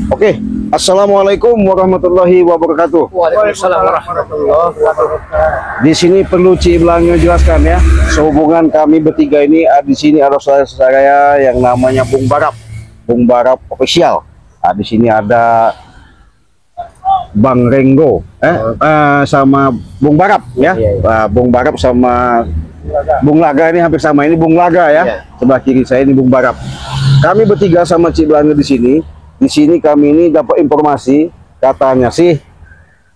Oke, Assalamualaikum warahmatullahi wabarakatuh. Waalaikumsalam warahmatullahi wabarakatuh. Di sini perlu Ci Iblang jelaskan ya, sehubungan kami bertiga ini di sini ada saudara-saudara yang namanya Bung Barap Official. Di sini ada Bang Renggo, sama Bung Barap ya, Bung Barap sama Bung Laga ini hampir sama. Ini Bung Laga ya, sebelah kiri saya ini Bung Barap. Kami bertiga sama Ci Iblang di sini. Di sini kami ini dapat informasi, katanya sih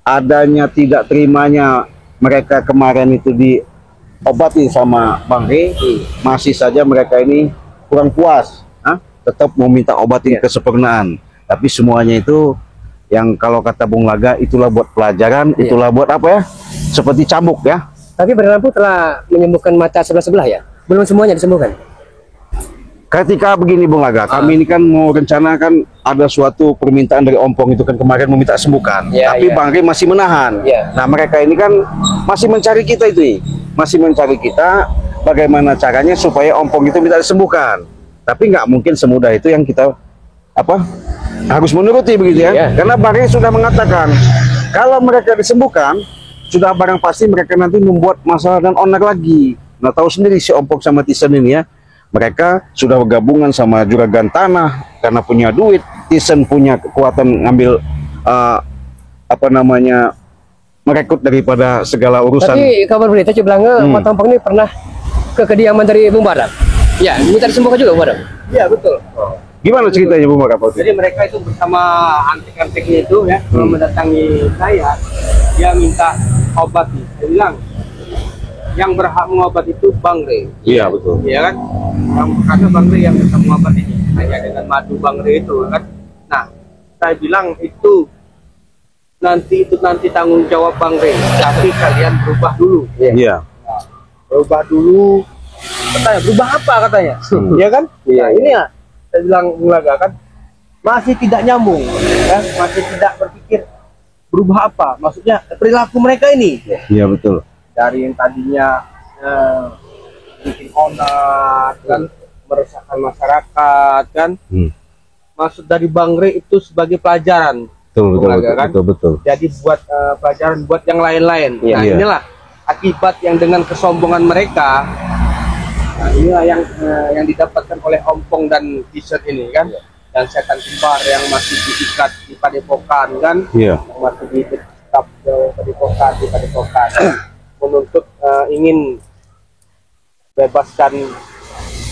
adanya tidak terimanya mereka kemarin itu diobati sama Bang Re, masih saja mereka ini kurang puas, tetap meminta obatin kesempurnaan. Tapi semuanya itu yang kalau kata Bung Laga itulah buat pelajaran, itulah buat apa ya? Seperti cambuk ya. Tapi Bang Lampu telah menyembuhkan mata sebelah ya? Belum semuanya disembuhkan? Ketika begini Bung Laga, kami ini kan mau rencanakan ada suatu permintaan dari Ompong itu kan kemarin meminta sembuhkan, tapi Bang Re masih menahan. Nah mereka ini kan masih mencari kita itu, masih mencari kita bagaimana caranya supaya Ompong itu minta disembuhkan. Tapi nggak mungkin semudah itu yang kita harus menuruti begitu ya. Karena Bang Re sudah mengatakan kalau mereka disembuhkan sudah barang pasti mereka nanti membuat masalah dan onar lagi. Nah tahu sendiri si Ompong sama Tisen ini ya. Mereka sudah bergabungan sama Juragan Tanah karena punya duit. Tisen punya kekuatan ngambil merekrut daripada segala urusan. Tapi kabar berita Ciblanga, Matampang ini pernah ke kediaman dari Bung Barap. Ya, minta disembuhkan juga Bung Barap. Iya betul. Gimana ceritanya Bung Barap? Jadi mereka itu bersama antek-anteknya itu ya, mendatangi saya, dia minta obat nih. Saya bilang yang berhak mengobat itu Bang Re. Iya betul. Iya kan? Karena Bang Re yang bisa mengobat ini hanya dengan madu Bang Re itu kan. Nah, saya bilang itu nanti tanggung jawab Bang Re. Tapi kalian berubah dulu. Iya. Nah, berubah dulu. Katanya berubah apa katanya? Iya kan? Iya. Nah, ini ya saya bilang Mulaga kan masih tidak nyambung, ya? Masih tidak berpikir berubah apa? Maksudnya perilaku mereka ini. Iya betul. Dari yang tadinya bikin onar kan, meresahkan masyarakat kan, maksud dari Bang Re itu sebagai pelajaran. Betul. Jadi buat pelajaran buat yang lain-lain. Nah inilah akibat yang dengan kesombongan mereka. Nah, inilah yang didapatkan oleh Ompong dan T-shirt ini kan, dan setan kembar yang masih diikat di padepokan kan, yang masih diikat di padepokan. Menuntut ingin bebaskan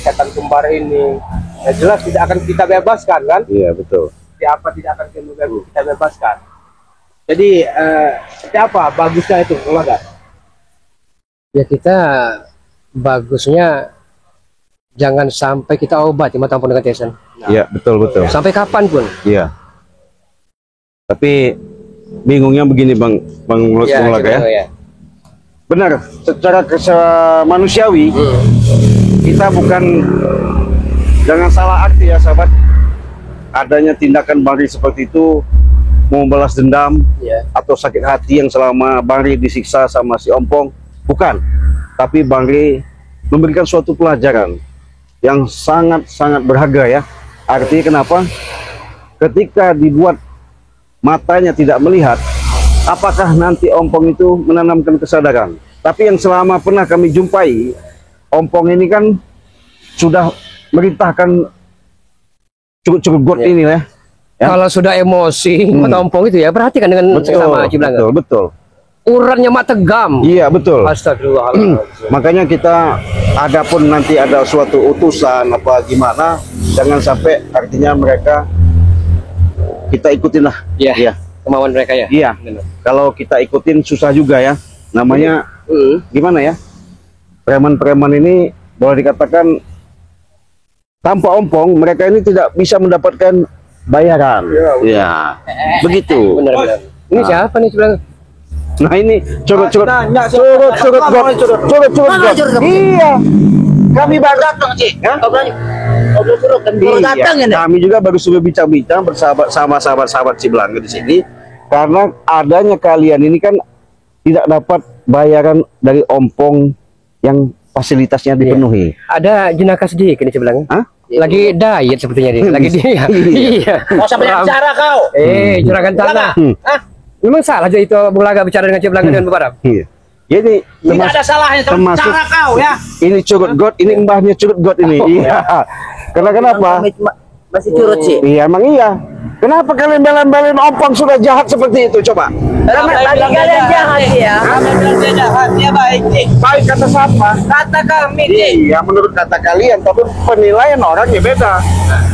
setan kembar ini. Ya jelas tidak akan kita bebaskan kan? Iya betul. Siapa tidak akan kita bebaskan? Jadi seperti apa bagusnya itu Mulaga? Ya kita bagusnya jangan sampai kita obati Matampang dengan Tisen. Iya betul. Sampai kapan pun. Iya. Tapi bingungnya begini Bang Mulaga ya. Benar, secara manusiawi kita bukan, jangan salah arti ya sahabat, adanya tindakan Bang Re seperti itu mau membalas dendam atau sakit hati yang selama Bang Re disiksa sama si Ompong, bukan. Tapi Bang Re memberikan suatu pelajaran yang sangat berharga ya. Artinya kenapa? Ketika dibuat matanya tidak melihat, apakah nanti Ompong itu menanamkan kesadaran? Tapi yang selama pernah kami jumpai, Ompong ini kan sudah merintahkan cukup got ini ya. Kalau sudah emosi Matampang itu ya, perhatikan dengan sama Ciblanga. Betul. Uratnya mak tegam. Iya betul. Astagfirullahaladzim. Makanya kita ada pun nanti ada suatu utusan apa gimana, jangan sampai artinya mereka kita ikutin lah. Iya. Kemauan mereka ya. Iya. Kalau kita ikutin susah juga ya. Namanya gimana ya? Preman-preman ini boleh dikatakan tanpa Ompong mereka ini tidak bisa mendapatkan bayaran. Iya. Begitu. Benar. Ini siapa nih Ciblanga? Nah ini curut got. Iya. Kami baru datang sih. Kami juga baru sudah bincang-bincang bersama sahabat-sahabat Ciblanga di sini. Karena adanya kalian ini kan tidak dapat bayaran dari Ompong yang fasilitasnya dipenuhi. Ada jenaka sedikit ini Ciblanga. lagi diet sepertinya dia. Lagi dia. Iya. Mau sampai bicara kau. Juragan tanah. Hah? Memang salah aja itu Bulaga bicara dengan Cik Bulaga dengan Bu Barap. Iya. Ini Tidak ada salahnya termasuk cara kau ya. ini curut got, ini mbahnya curut got ini. Iya. Karena kenapa? Masih curut sih. Iya, emang iya. Kenapa kalian bela-belain Ompong sudah jahat seperti itu? Coba. Karena tadi kalian jahat ya. Kami bilang dia jahat, dia baik, Cik. Baik kata siapa? Kata kami, Cik. Iya, menurut kata kalian, tapi penilaian orangnya beda.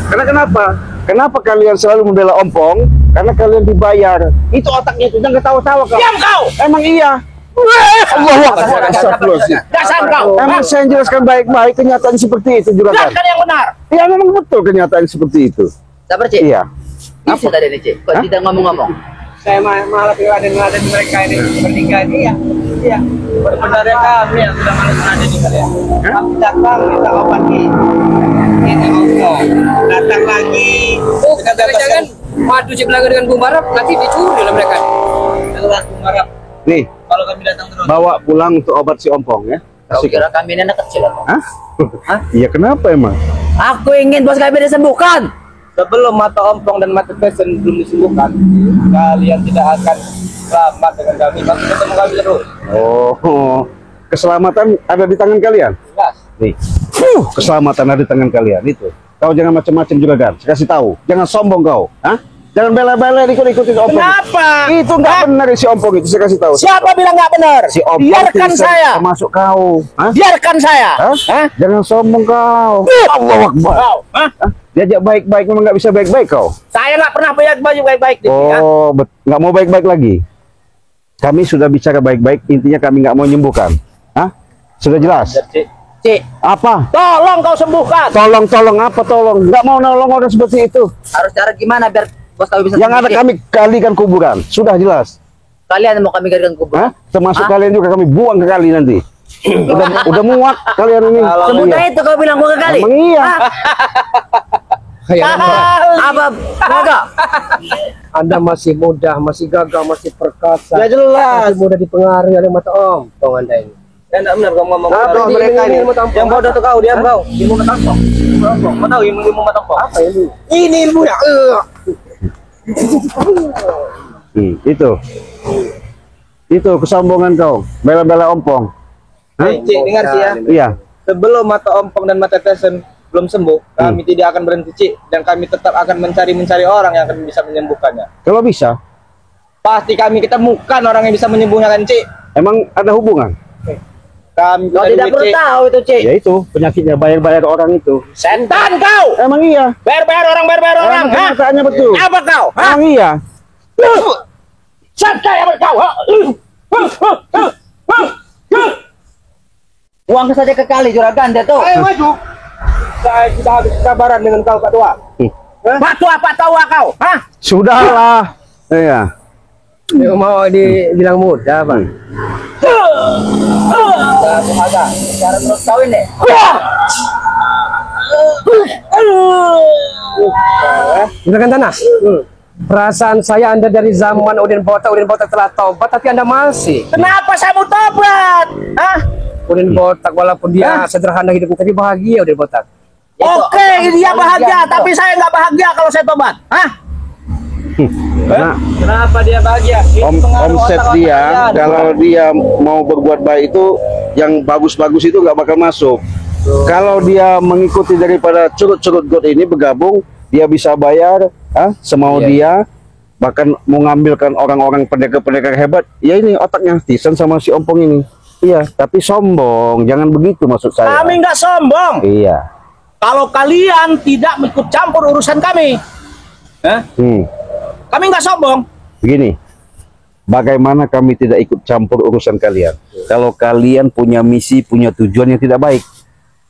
Karena kenapa? Kenapa kalian selalu membela Ompong? Karena kalian dibayar. Itu otaknya itu, jangan ketawa-tawa kau. Diam kau. Emang iya. Allahu Akbar. Astagfirullahaladzim. Dasar kau. Emang saya jelaskan baik-baik kenyataan seperti itu juga kan? Jelaskan yang benar. Iya, memang betul kenyataan seperti itu. Sabar, Cik. Iya. Bisa tadi nih, Cik. Kok Hah? tidak ngomong-ngomong? Saya malah ngeladen mereka ini bertiga ini ya. Iya. Sebenarnya kami yang sudah malas ngeladen di kalian. Kami datang minta obat ini. Ini obat. Datang lagi. Oh, jangan madu Cik Bulaga dengan Bung Barap nanti dicuri oleh mereka. Jelas Marap. Nih, Kalau kami datang terus. bawa pulang untuk obat si Ompong ya. Kau Kasih. kira kami ini anak kecil apa? Hah? Iya, kenapa emang? Aku ingin bos kami disembuhkan. Sebelum mata ompong dan mata pesen belum disembuhkan, kalian tidak akan selamat dengan kami. Masih ketemu kami terus. Oh, keselamatan ada di tangan kalian. Jelas. Nih, keselamatan ada di tangan kalian itu. Kau jangan macam-macam juga kan. Saya kasih tahu, jangan sombong kau. Hah? Jangan bela-bela ikut-ikutin Ompong. Kenapa? Itu nggak benar si Ompong itu. Saya kasih tahu. Siapa bilang nggak benar? Si Ompong Biarkan itu saya. termasuk kau. Hah? Biarkan saya. Hah? Jangan sombong kau. Allahu Akbar. Kau, hah? Hah? Diajak baik-baik memang nggak bisa baik-baik kau. Saya nggak pernah punya baju baik-baik. Dik, ya. Oh, nggak mau baik-baik lagi. Kami sudah bicara baik-baik. Intinya kami nggak mau menyembuhkan. Hah? Sudah jelas. Cik, Cik, Apa? tolong kau sembuhkan. Tolong apa tolong? Nggak mau nolong orang seperti itu. Harus cara gimana biar bos kami bisa Yang ada sembuh, Cik? kami kalikan kuburan. Sudah jelas. Kalian mau kami gadikan kubur. Hah? Termasuk Hah? kalian juga kami buang ke kali nanti. udah muak kalian ini. Semudah Iya. itu kau bilang gua ke kali. Emang iya. Ya, Apa? Enggak. Anda masih muda, masih gagah, masih perkasa. Ya jelas. Masih mudah dipengaruhi oleh mata Ompong Anda ini. Ya enggak benar kau ngomong. Apa Tahu ini? mereka ini. Ilmu tampung. Yang bodoh tuh kau, diam kau. Ilmu matampong. Mau tahu ilmu matampong? Apa ini? Ini ilmunya. Itu kesombongan kau. Bela-bela Ompong. Hah? Cik, dengar Cik ya. Iya. Sebelum mata ompong dan mata tesen belum sembuh, kami tidak akan berhenti Cik, dan kami tetap akan mencari orang yang akan bisa menyembuhkannya. Kalau bisa, Pasti kami ketemukan orang yang bisa menyembuhkan Cik. emang ada hubungan. Kami Kau punya tidak duit, perlu Cik. tahu itu, Cik. Ya itu penyakitnya bayar-bayar orang itu. Setan kau. Emang iya. Bayar orang, Emang hah? kenyataannya betul. Apa kau? Hah? Emang iya. Setan apa kau? Hah? Uang saja ke kali juragan dia tuh. Ayo maju. Saya sudah habis kesabaran dengan kau Pak Tua. Pak Tua kau? Hah? Sudahlah. Iya. Dia mau dibilang muda, Bang. Ada. Cara terus kawin deh. Juragan tanah. Perasaan saya Anda dari zaman Udin Botak telah taubat, tapi Anda masih. Kenapa saya mau tobat? Hah? Udin Botak walaupun dia sederhana hidupnya, tapi bahagia Udin Botak. Oke, dia bahagia, tapi saya nggak bahagia kalau saya tobat. Hah? Karena Kenapa dia bahagia? Itu pengaruh omset otak-otak dia, kalian. kalau dia mau berbuat baik itu, yang bagus-bagus itu nggak bakal masuk. Kalau dia mengikuti daripada curut-curut got ini bergabung, dia bisa bayar, semau dia, bahkan mau ngambilkan orang-orang pendekar-pendekar hebat. Ya ini otaknya Tison sama si Ompong ini. Iya, tapi sombong, jangan begitu maksud saya. Kami nggak sombong. Iya. Kalau kalian tidak ikut campur urusan kami, kami nggak sombong. Begini, bagaimana kami tidak ikut campur urusan kalian? Kalau kalian punya misi, punya tujuan yang tidak baik.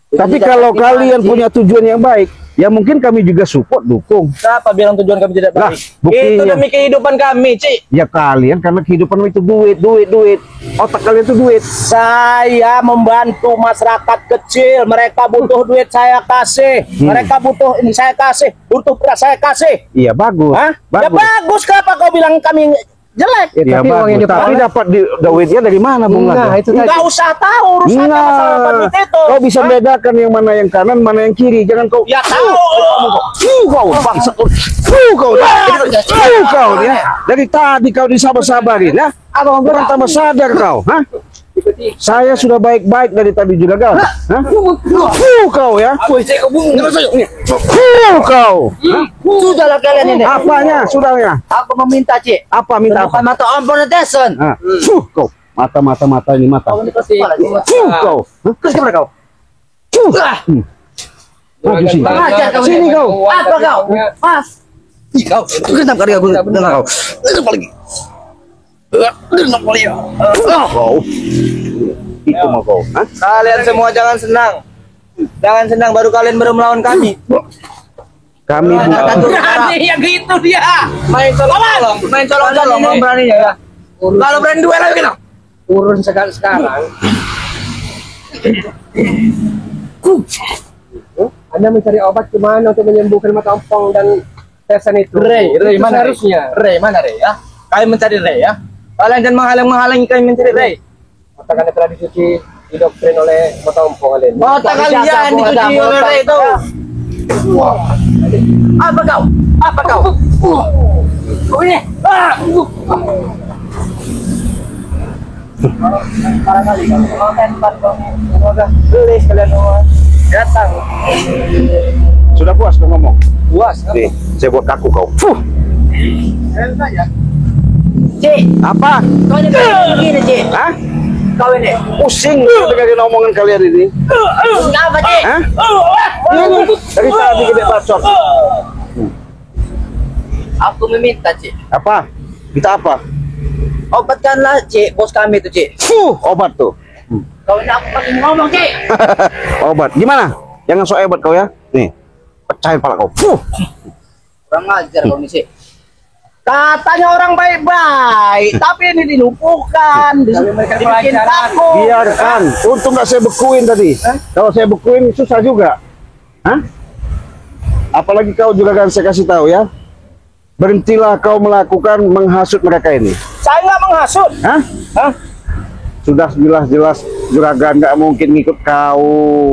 Tapi kalau kalian punya tujuan yang baik, ya mungkin kami juga support, dukung. Siapa bilang tujuan kami tidak Lah, baik? buktinya. Itu demi kehidupan kami, Cik. Ya kalian karena kehidupan itu duit. Otak kalian itu duit. Saya membantu masyarakat kecil. Mereka butuh duit, saya kasih. Mereka butuh ini, saya kasih. Butuh beras, saya kasih. Iya bagus. Hah? Ya Bagus. bagus, kenapa kau bilang kami jelek. Ya, Ya, tapi uang yang bagus. Tapi diperoleh dapat duitnya dari mana, Bung nah Laga? itu tadi. Enggak usah tahu urusannya masalah duit itu. Kau bisa bedakan yang mana yang kanan, mana yang kiri. Jangan kau. Ya tahu. Kau bangsa. Kau. Kau ya. Dari tadi kau disabar-sabarin ya. Kurang tambah sadar kau, hah? Saya sudah baik-baik dari tadi juga kan? Hah? Kau ya. Kau. Sudahlah kalian ini. Apanya? Sudahnya. Aku meminta, Cik. Apa minta Bukan apa? mata ampun netizen. Ah, kau. Mata ini mata. Kau ini pasti. Kau. Hah? Terus gimana kau? Maju sini. Ajar kau Sini kau. Apa kau? Mas. Kau. Kenapa kali aku dengar kau? Kenapa lagi? Kau. Itu mau kau. Hah? Kalian semua jangan senang. Jangan senang, baru kalian baru melawan kami. Kami bukan. Berani ya gitu dia. Main colong-colong, main colong-colong beraninya ya. Kalau berani duel lagi kita. urun sekarang Anda mencari obat kemana untuk menyembuhkan mata ompong dan tesan itu? Rey Itu mana seharusnya. Rey mana Rey ya? Kalian mencari Rey ya. Kalian jangan menghalang-menghalangi kalian mencari Rey. Mata Anda telah dicuci, didoktrin oleh mata ompong kalian. Mata kalian dicuci oleh Rey itu. Apa kau? Apa kau? Kau ini. Barangkali kamu mau tempat kamu. Semoga beli sekalian semua. Datang. Sudah puas kau ngomong? Puas. Nih, saya buat kaku kau. Cik, Apa? kau ini begini, Cik. Hah? Kau ini. Pusing dengerin omongan kalian ini. Apa, Cik? Hah? Ini dari tadi gede bacot. Aku meminta, Cik. Apa? Kita apa? Obatkanlah, Cik, bos kami itu, Cik. Obat tuh. Kau ini aku pakai ngomong, Cik. Obat. Gimana? Jangan so hebat kau ya. Nih, pecahin pala kau. Kurang ajar kau ini, Cik. Katanya orang baik-baik, tapi ini dilumpuhkan, dibikin takut. Biarkan. Untung nggak saya bekuin tadi. Kalau saya bekuin susah juga. Hah? Apalagi kau juga kan saya kasih tahu ya. Berhentilah kau melakukan menghasut mereka ini. Saya nggak menghasut. Hah? Hah? Sudah jelas-jelas juragan nggak mungkin ngikut kau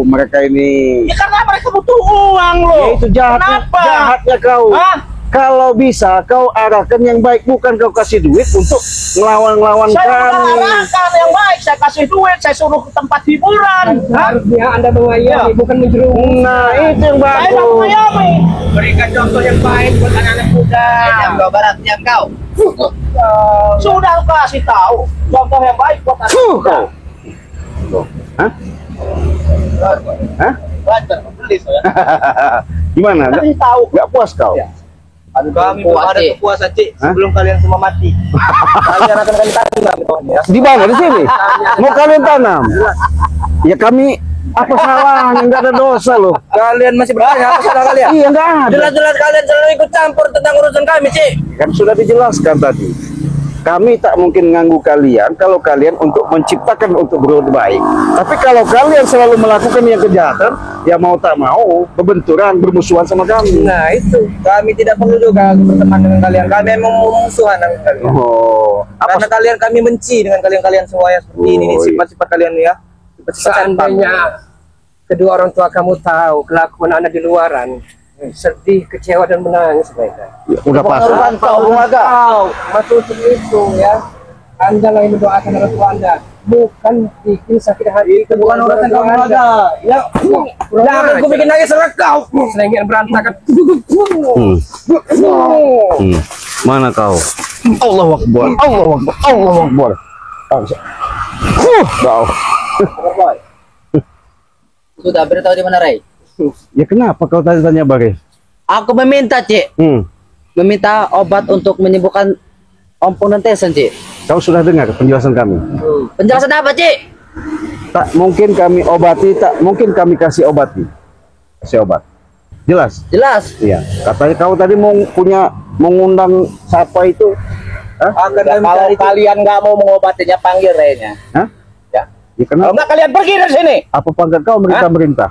mereka ini. Ya karena mereka butuh uang loh. Ya itu jahatnya, Kenapa? jahatnya kau. Hah? Kalau bisa kau arahkan yang baik, bukan kau kasih duit untuk ngelawan-ngelawan Saya kami. mengarahkan yang baik, saya kasih duit, saya suruh ke tempat hiburan. Harusnya Anda mengayomi, bukan menjerumus. Nah itu yang Saya tidak bagus. mengayomi. Berikan contoh yang baik buat anak-anak muda. Diam kau, barat, diam kau. Sudah aku kasih tahu contoh yang baik buat anak muda. Kau. Hah? Hah? Belajar, beli saya. Gimana? Kasih tahu. Nggak puas kau? Kami belum ada kepuasan, Cik, Hah? sebelum kalian semua mati. Kalian akan kami tanam itu ya. Di mana? Di sini? Mau kalian tanam? Ya kami apa salahnya? Nggak ada dosa loh. Kalian masih bertanya apa salah kalian? Iya nggak ada. Jelas-jelas kalian selalu ikut campur tentang urusan kami, Cik. Kan sudah dijelaskan tadi. Kami tak mungkin ganggu kalian kalau kalian untuk menciptakan untuk berbuat baik. Tapi kalau kalian selalu melakukan yang kejahatan, ya mau tak mau berbenturan, bermusuhan sama kami. Nah itu, kami tidak perlu juga berteman dengan kalian. Kami memang memusuhan dengan kalian. Oh, Karena kalian kami benci dengan kalian-kalian semua yang seperti ini, Oh, iya. sifat-sifat kalian ya. Sifat-sifat Seandainya kedua orang tua kamu tahu kelakuan Anda di luaran, sedih, kecewa dan menangis mereka. ya, udah pas. kau Kau masuk itu ya. Anda lagi mendoakan orang tua Anda, bukan bikin sakit hati. Itu bukan urusan kamu ada. Ya, jangan aku bikin nangis sama kau. Selengean berantakan. Mana kau? Allahu Akbar. Allahu Akbar. Allahu Akbar. Kau. Sudah beritahu di mana, Ray? Ya kenapa kau tanya Bare? Aku meminta, Cik. Meminta obat untuk menyembuhkan ompong dan tesen, Cik. Kau sudah dengar penjelasan kami? Penjelasan apa, Cik? Tak mungkin kami obati, tak mungkin kami kasih obati. Kasih obat. Jelas? Jelas. Iya. Katanya kau tadi mau mengundang siapa itu? Hah? Kalau kalian nggak mau mengobatinya, panggil Rey-nya. Hah? Ya. Ya Kalau kenapa? nggak kalian pergi dari sini. Apa pangkat kau merintah-merintah?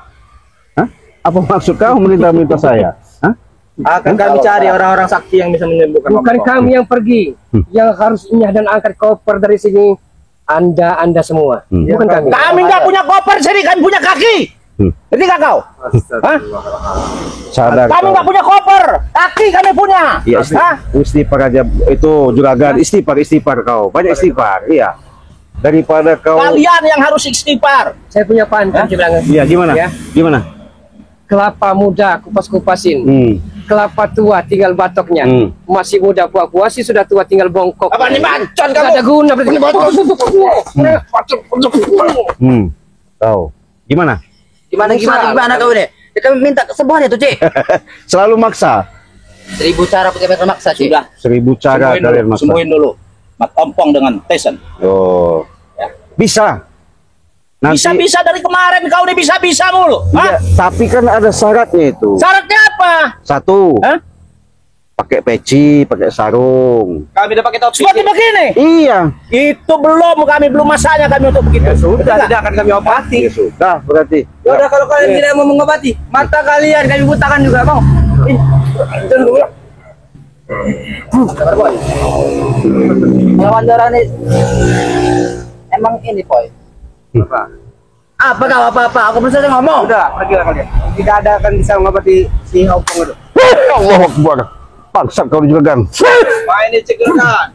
Hah? Apa maksud kau merintah-merintah saya? Hah? Akan kami cari orang-orang sakti yang bisa menyembuhkan Bukan Ompong. kami yang pergi. Yang harus inyah dan angkat koper dari sini Anda semua. Bukan kami. Kami nggak punya koper sini, kami punya kaki. Jadi nggak kau? Hah? Sadar Kami kau. nggak punya koper, kaki kami punya. Iya, Hah? istighfar aja itu juragan, istighfar kau. Banyak istighfar. Iya. Daripada kau Kalian yang harus istighfar. Saya punya pantun Ciblanga. Iya, gimana? Ya. Gimana? Kelapa muda kupas-kupasin. Hmm. Kelapa tua tinggal batoknya. Masih muda puas-puasi, sudah tua tinggal bongkok. Apa nih bacot Nggak kamu? ada guna berarti. Kau. Gimana? Gimana kau ini? Kita minta kesembuhan itu, Cik. Selalu maksa. 1000 cara pakai meter maksa, Cik. Sudah. 1000 cara kalian maksa. Sembuhin dulu. Mat Ompong dengan Tyson. Oh. Bisa. Nanti, Bisa-bisa dari kemarin kau udah bisa-bisa mulu. iya, Hah? tapi kan ada syaratnya itu. Syaratnya apa? Satu, Hah? pakai peci, pakai sarung. Kami udah pakai topi. Seperti begini. Iya. Itu belum masanya kami untuk begitu. Sudah, tidak akan kami obati. Ya sudah, berarti. Ya udah, kalau kalian tidak mau mengobati, mata kalian kami butakan juga, mau. Lawan darah ini emang ini, Boy. Apa kau apa-apa? Aku belum selesai ngomong. Udah, pergilah kalian. Tidak ada akan bisa mengobati si Ompong itu. Allah Akbar. Paksa kau juragan. Main ini cekelkan.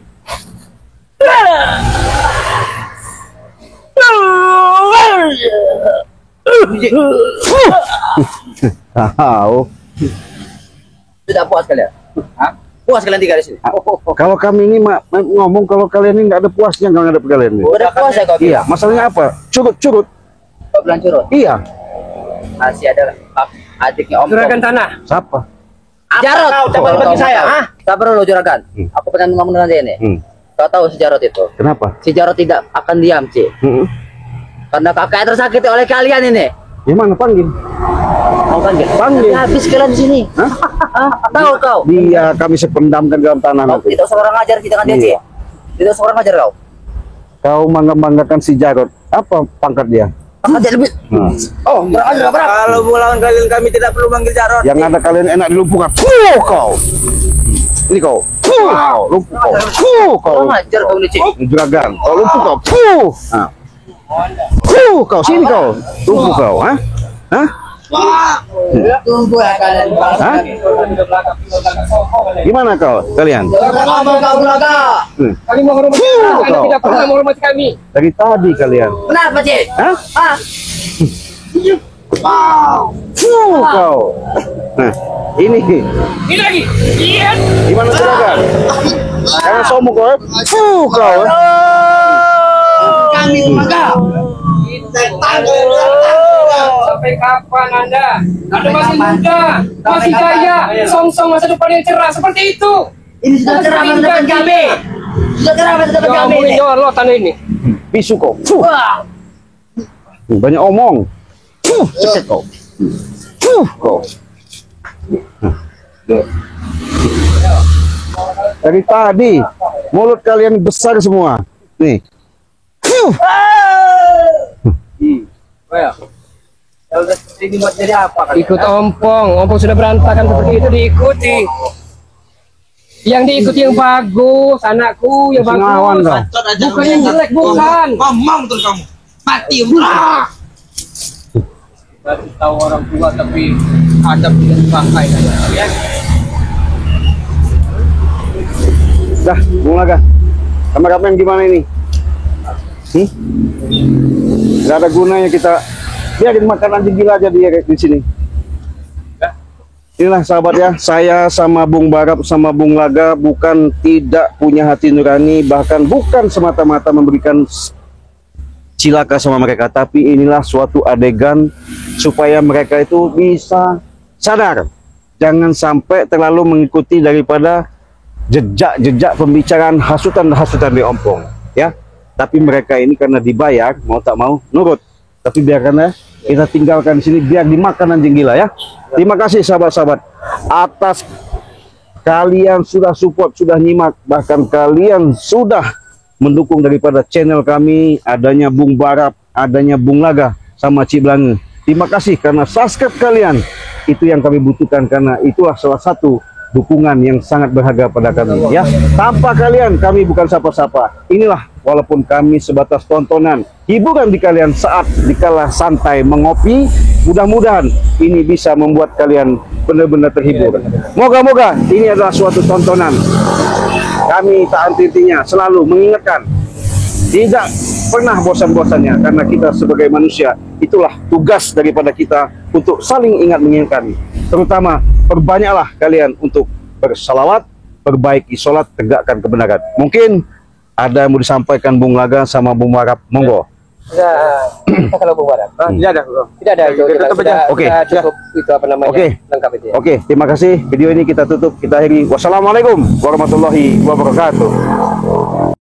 Tahu. Tidak puas kalian? Hah? Puas kalian tinggal di sini? Kalau kami ini ngomong kalau kalian ini nggak ada puasnya kalau nggak ada kalian ini. Udah puas ya kau? Iya, masalahnya apa? Curut-curut. Kau bilang curut? Iya. Masih ada adiknya Om. Juragan tanah. Siapa? Jarot. Kau coba bagi saya, Hah? Sabar dulu Juragan. Aku pengen ngomong dengan dia ini. Kau tahu si Jarot itu? Kenapa? Si Jarot tidak akan diam, Ci. Karena kakaknya tersakiti oleh kalian ini. Gimana panggil? Kau panggil? Panggil. Habis kalian di sini. Hah? Hah? Tahu kau? Dia kami sependamkan dalam tanah Kau nanti. tidak seorang ajar kita kan dia, Ci. Iya. Tidak seorang ajar kau. Kau banggakan si Jarot. Apa pangkat dia? Akan dia lebih. Oh, berapa? Kalau melawan kalian kami tidak perlu manggil Jarot. Yang ada kalian enak dilumpuhkan. Kau. Ini kau. Lumpuh kau. Kau. Kurang ajar kau ini, Ci. Juragan. Kau lumpuh kau. Nah. Kau sini kau. Lumpuh kau, hah? Hah? Tunggu ya kalian. Hah? Gimana kau kalian? Ngomong kau belaga. Kami menghormati Anda tidak pernah menghormati kami. Dari tadi kalian. Kenapa, Ci? Hah? Hah? Kau. Nah, ini. Ini lagi. Iya. Gimana juragan? Jangan sombong kau. Kau. Kami belaga. Sampai kapan Anda? Anda masih muda, masih jaya, song-song masa depan yang cerah seperti itu. Ini sudah cerah masa depan kami. Sudah cerah masa depan kami ini. Jolot tanah ini. Bisu kau. Wah. Banyak omong. Ceset kau. Kau. Dari tadi mulut kalian besar semua. Nih. Ya udah seperti ini buat jadi apa kan? Ikut Ompong sudah berantakan seperti itu diikuti. Yang diikuti yang bagus, anakku yang Sengawan bagus. kau. Bukan yang jelek, bukan. Ngomong tuh kamu. Mati. Berarti tahu orang tua tapi adab tidak dipakai ya. Dah, mulai kameramen gimana ini? Gak ada gunanya kita biarin makan anjing gila aja dia di sini. Inilah sahabat ya, saya sama Bung Barap sama Bung Laga bukan tidak punya hati nurani, bahkan bukan semata-mata memberikan cilaka sama mereka, tapi inilah suatu adegan supaya mereka itu bisa sadar, jangan sampai terlalu mengikuti daripada jejak-jejak pembicaraan hasutan-hasutan di Ompong ya. Tapi mereka ini karena dibayar mau tak mau nurut, tapi biarkan ya, kita tinggalkan di sini biar dimakan anjing gila ya. Terima kasih sahabat-sahabat atas kalian sudah support, sudah nyimak, bahkan kalian sudah mendukung daripada channel kami, adanya Bung Barap, adanya Bung Laga sama Ciblanga. Terima kasih karena subscribe kalian. Itu yang kami butuhkan karena itulah salah satu dukungan yang sangat berharga pada kami ya. Tanpa kalian kami bukan siapa-siapa. Inilah walaupun kami sebatas tontonan, hiburan di kalian saat dikala santai mengopi. Mudah-mudahan ini bisa membuat kalian benar-benar terhibur. Moga-moga ini adalah suatu tontonan. Kami tak henti-hentinya selalu mengingatkan, tidak pernah bosan-bosannya karena kita sebagai manusia itulah tugas daripada kita untuk saling ingat mengingatkan. Terutama perbanyaklah kalian untuk bersalawat, perbaiki sholat, tegakkan kebenaran. Mungkin ada yang mau disampaikan Bung Laga sama Bung Barap, monggo. Kita kalau Bung Barap. Tidak ada, bro. Tidak ada itu. Kita sudah Oke. cukup itu apa namanya? Oke. Lengkap itu ya. Oke, terima kasih. Video ini kita tutup, kita akhiri. Wassalamualaikum warahmatullahi wabarakatuh.